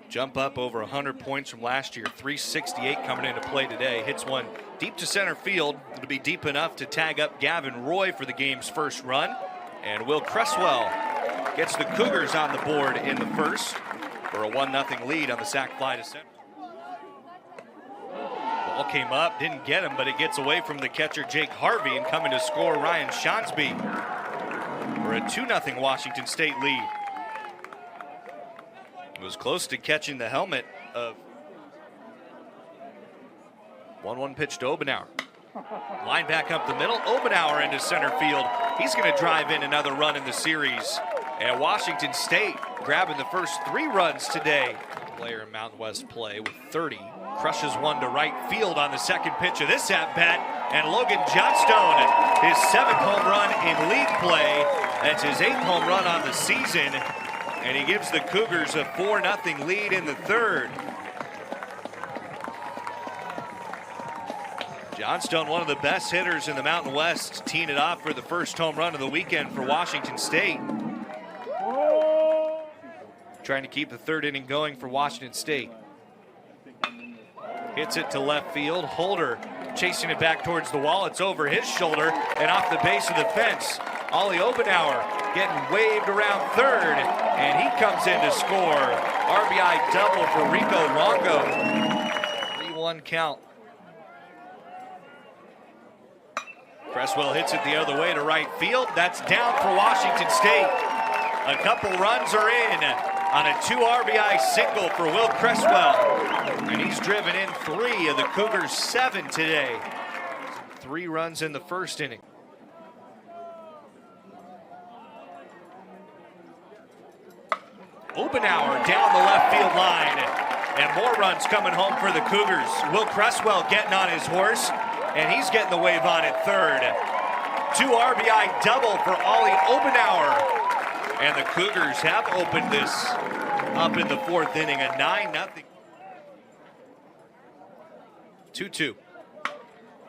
jump up over 100 points from last year. 368 coming into play today. Hits one deep to center field. It'll be deep enough to tag up Gavin Roy for the game's first run. And Will Cresswell gets the Cougars on the board in the first for a 1-0 lead on the sac fly to center. Ball came up, didn't get him, but it gets away from the catcher Jake Harvey, and coming to score Ryan Shonsby for a 2-0 Washington State lead. It was close to catching the helmet of 1-1 pitch to Obenauer. Line back up the middle, Obenauer into center field. He's going to drive in another run in the series. And Washington State grabbing the first 3 runs today. Player in Mountain West play with 30. Crushes one to right field on the second pitch of this at-bat. And Logan Johnstone, his 7th home run in league play. That's his 8th home run on the season. And he gives the Cougars a 4-0 lead in the third. Johnstone, one of the best hitters in the Mountain West, teeing it off for the first home run of the weekend for Washington State. Trying to keep the third inning going for Washington State. Hits it to left field. Holder chasing it back towards the wall. It's over his shoulder and off the base of the fence. Ollie Obenauer getting waved around third, and he comes in to score. RBI double for Rico Longo. 3-1 count. Cresswell hits it the other way to right field. That's down for Washington State. A couple runs are in on a 2 RBI single for Will Cresswell. And he's driven in 3 of the Cougars' 7 today. 3 runs in the first inning. Obenauer down the left field line. And more runs coming home for the Cougars. Will Cresswell getting on his horse, and he's getting the wave on at third. 2 RBI double for Ollie Obenauer. And the Cougars have opened this up in the 4th inning, a 9-0. 2-2.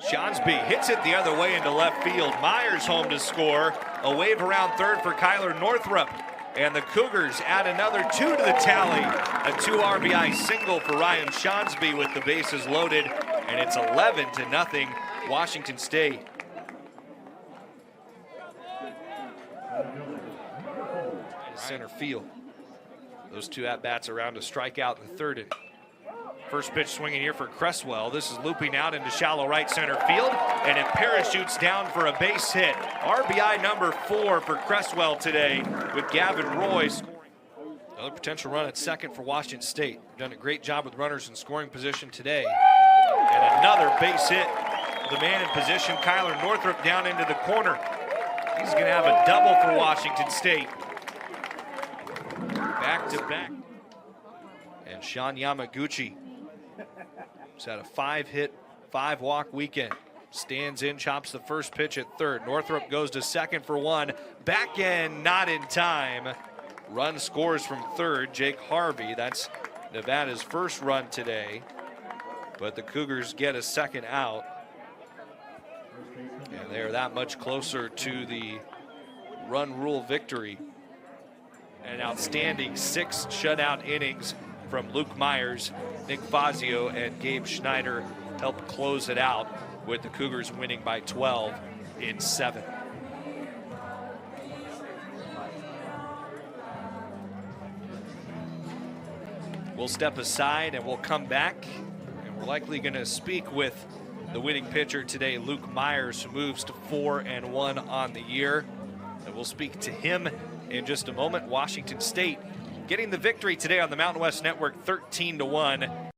Shonsby hits it the other way into left field. Myers home to score. A wave around third for Kyler Northrup. And the Cougars add another 2 to the tally. A 2 RBI single for Ryan Shonsby with the bases loaded. And it's 11-0 Washington State. Center field. Those 2 at-bats around a strikeout in the third inning. First pitch swinging here for Cresswell. This is looping out into shallow right center field, and it parachutes down for a base hit. RBI number 4 for Cresswell today, with Gavin Roy scoring. Another potential run at second for Washington State. Done a great job with runners in scoring position today. And another base hit. The man in position, Kyler Northrup, down into the corner. He's going to have a double for Washington State. Back to back. And Sean Yamaguchi has had a 5-hit, 5-walk weekend. Stands in, chops the first pitch at third. Northrup goes to second for 1. Back end, not in time. Run scores from third, Jake Harvey. That's Nevada's first run today. But the Cougars get a second out. And they're that much closer to the run rule victory. An outstanding 6 shutout innings from Luke Myers. Nick Fazio and Gabe Schneider helped close it out, with the Cougars winning by 12 in 7. We'll step aside and we'll come back, and we're likely going to speak with the winning pitcher today, Luke Myers, who moves to 4-1 on the year. And we'll speak to him in just a moment. Washington State getting the victory today on the Mountain West Network, 13-1.